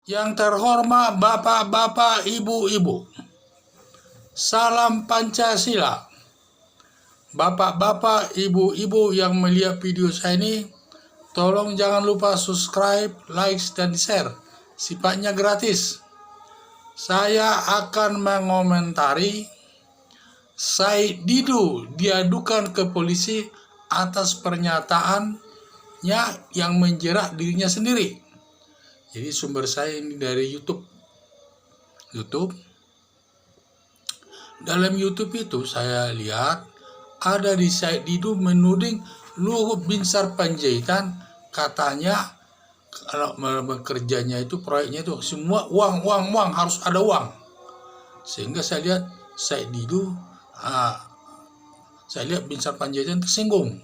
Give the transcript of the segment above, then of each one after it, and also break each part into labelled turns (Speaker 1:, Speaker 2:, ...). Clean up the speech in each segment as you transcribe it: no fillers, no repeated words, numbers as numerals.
Speaker 1: Yang terhormat bapak-bapak, ibu-ibu, salam Pancasila. Bapak-bapak, ibu-ibu yang melihat video saya ini, tolong jangan lupa subscribe, like, dan share. Sifatnya gratis. Saya akan mengomentari Said Didu diadukan ke polisi atas pernyataannya yang menjerat dirinya sendiri. Jadi sumber saya ini dari YouTube. Dalam YouTube itu saya lihat ada di Said Didu menuding Luhut Binsar Panjaitan, katanya kalau bekerjanya itu proyeknya itu semua uang harus ada uang. Sehingga saya lihat Said Didu, saya lihat Binsar Panjaitan tersinggung.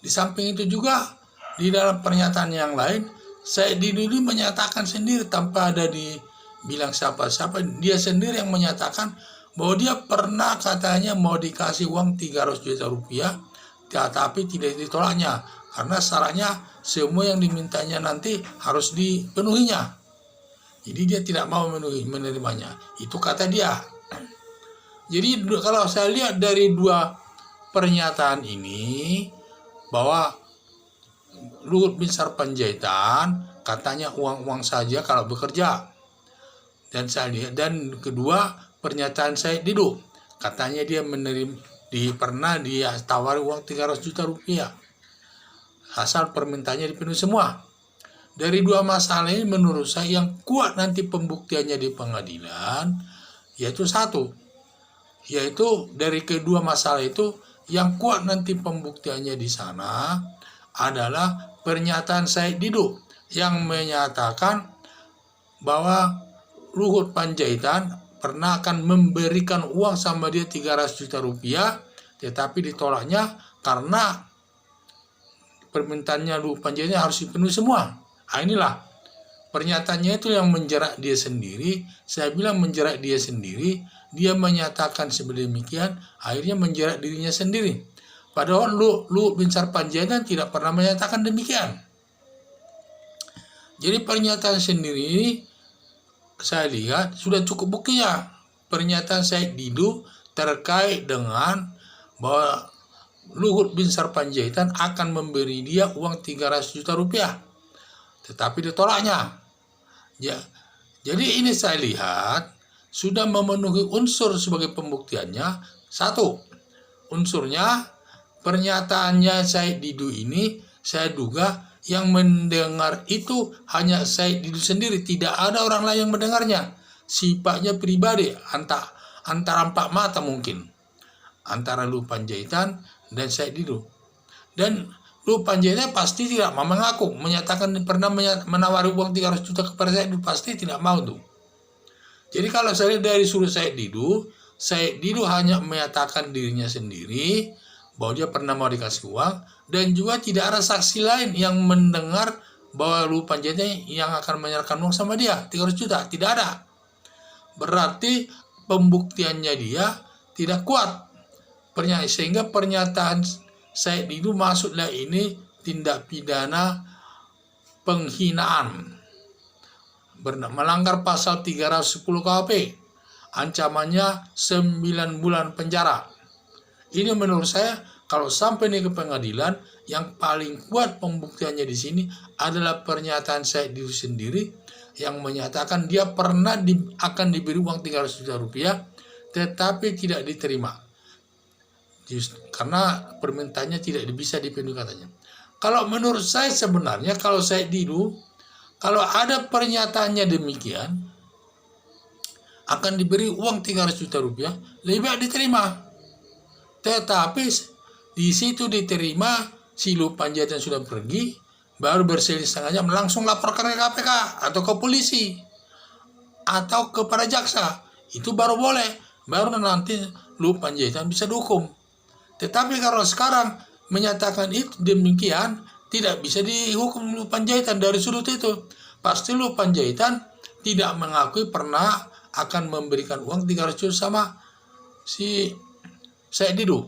Speaker 1: Di samping itu juga di dalam pernyataan yang lain, Said Didu ini menyatakan sendiri tanpa ada dibilang siapa-siapa, dia sendiri yang menyatakan bahwa dia pernah katanya mau dikasih uang 300 juta rupiah, tetapi tidak ditolaknya karena syaratnya semua yang dimintanya nanti harus dipenuhinya. Jadi dia tidak mau menerimanya. Itu kata dia. Jadi kalau saya lihat dari dua pernyataan ini, bahwa Luhut Binsar Panjaitan katanya uang saja kalau bekerja, dan saya lihat, dan kedua pernyataan Said Didu katanya dia pernah dia tawari uang 300 juta rupiah asal permintaannya dipenuhi semua. Dari dua masalah ini menurut saya yang kuat nanti pembuktiannya di pengadilan yaitu dari kedua masalah itu yang kuat nanti pembuktiannya di sana adalah pernyataan Said Didu yang menyatakan bahwa Luhut Panjaitan pernah akan memberikan uang sama dia 300 juta rupiah, tetapi ditolaknya karena permintaannya Luhut Panjaitan harus dipenuhi semua. Inilah pernyataannya itu yang menjerat dia sendiri. Saya bilang menjerat dia sendiri, dia menyatakan sedemikian, akhirnya menjerat dirinya sendiri. Padahal Luhut Binsar Panjaitan tidak pernah menyatakan demikian. Jadi pernyataan sendiri saya lihat sudah cukup buktinya. Pernyataan Said Didu terkait dengan bahwa Luhut Binsar Panjaitan akan memberi dia uang 300 juta rupiah, tetapi ditolaknya. Ya, jadi ini saya lihat sudah memenuhi unsur sebagai pembuktiannya. Satu, unsurnya pernyataannya Said Didu ini, saya duga yang mendengar itu hanya Said Didu sendiri, tidak ada orang lain yang mendengarnya. Sifatnya pribadi, antara empat mata mungkin, antara Luhut Panjaitan dan Said Didu. Dan Luhut Panjaitan pasti tidak mau mengaku, menyatakan pernah menawari uang 300 juta kepada Said Didu, pasti tidak mau tuh. Jadi kalau saya lihat dari sudut Said Didu hanya menyatakan dirinya sendiri bahwa dia pernah mau dikasih uang, dan juga tidak ada saksi lain yang mendengar bahwa Luhut Panjaitan yang akan menyerahkan uang sama dia 300 juta, tidak ada. Berarti pembuktiannya dia tidak kuat, sehingga pernyataan Said Didu masuklah ini tindak pidana penghinaan, melanggar pasal 310 KUHP, ancamannya 9 bulan penjara. Ini menurut saya kalau sampai nih ke pengadilan, yang paling kuat pembuktiannya di sini adalah pernyataan Said Didu sendiri yang menyatakan dia pernah akan diberi uang 300 juta rupiah, tetapi tidak diterima karena permintaannya tidak bisa dipenuhi katanya. Kalau menurut saya sebenarnya kalau Said Didu, kalau ada pernyataannya demikian akan diberi uang 300 juta rupiah, lebih baik diterima. Tetapi di situ diterima, si Luhut Panjaitan sudah pergi, baru berselisih setengah jam langsung laporkan ke KPK atau ke polisi atau kepada jaksa. Itu baru boleh, baru nanti Luhut Panjaitan bisa dihukum. Tetapi kalau sekarang menyatakan itu demikian, tidak bisa dihukum Luhut Panjaitan dari sudut itu. Pasti Luhut Panjaitan tidak mengakui pernah akan memberikan uang 300 juta sama si Said Didu.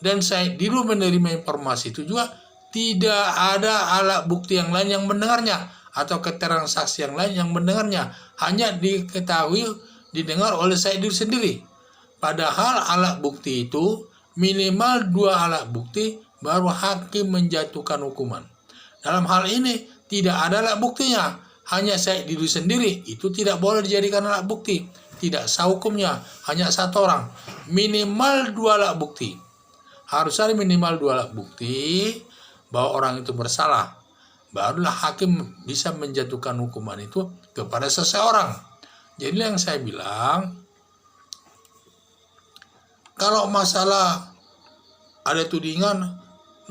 Speaker 1: Dan Said Didu menerima informasi itu juga tidak ada alat bukti yang lain yang mendengarnya. atau keterangan saksi yang lain yang mendengarnya hanya didengar oleh Said sendiri. Padahal alat bukti itu minimal 2 alat bukti baru hakim menjatuhkan hukuman. Dalam hal ini tidak ada alat buktinya, hanya Said sendiri, itu tidak boleh dijadikan alat bukti. Tidak sah hukumnya, hanya 1 orang. Minimal 2 alat bukti. Harus ada minimal 2 alat bukti bahwa orang itu bersalah. Barulah hakim bisa menjatuhkan hukuman itu kepada seseorang. Jadi yang saya bilang, kalau masalah ada tudingan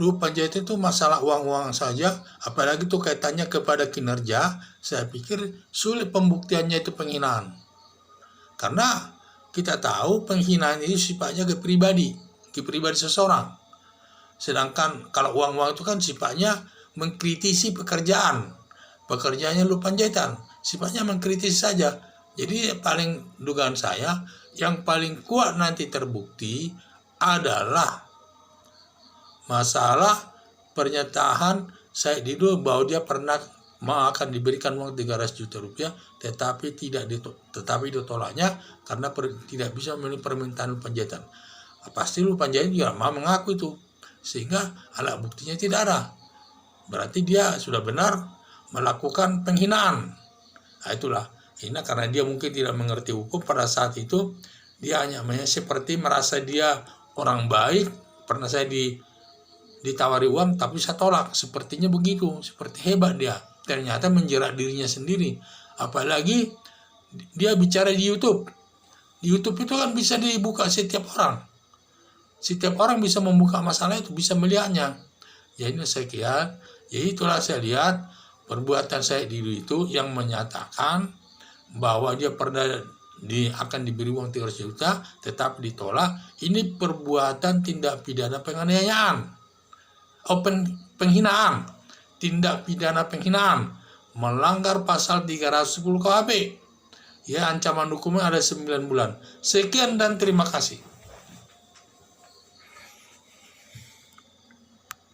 Speaker 1: Luhut Panjaitan itu masalah uang-uang saja, apalagi itu kaitannya kepada kinerja, saya pikir sulit pembuktiannya itu penghinaan. Karena kita tahu penghinaan itu sifatnya ke pribadi seseorang. Sedangkan kalau uang-uang itu kan sifatnya mengkritisi pekerjaannya Luhut Panjaitan, sifatnya mengkritisi saja. Jadi paling dugaan saya yang paling kuat nanti terbukti adalah masalah pernyataan Said Didu bahwa dia pernah akan diberikan uang 300 juta rupiah, tetapi ditolaknya karena tidak bisa memenuhi permintaan Luhut Panjaitan. Pasti Luhut Panjaitan juga mau mengaku itu, sehingga alat buktinya tidak ada. Berarti dia sudah benar melakukan penghinaan. Nah, itulah hina karena dia mungkin tidak mengerti hukum pada saat itu. Dia hanya seperti merasa dia orang baik. Pernah saya ditawari uang tapi saya tolak, sepertinya begitu, seperti hebat dia. Ternyata menjerat dirinya sendiri. Apalagi dia bicara di YouTube. Di YouTube itu kan bisa dibuka setiap orang. Setiap orang bisa membuka masalah itu, bisa melihatnya. Ya ini saya kira, ya itulah saya lihat perbuatan Said Didu itu yang menyatakan bahwa dia pernah akan diberi uang 300 juta tetapi ditolak. Ini perbuatan tindak pidana penganiayaan. Penghinaan. Tindak pidana penghinaan, melanggar pasal 310 KUHP. Ya, ancaman hukumnya ada 9 bulan. Sekian dan terima kasih.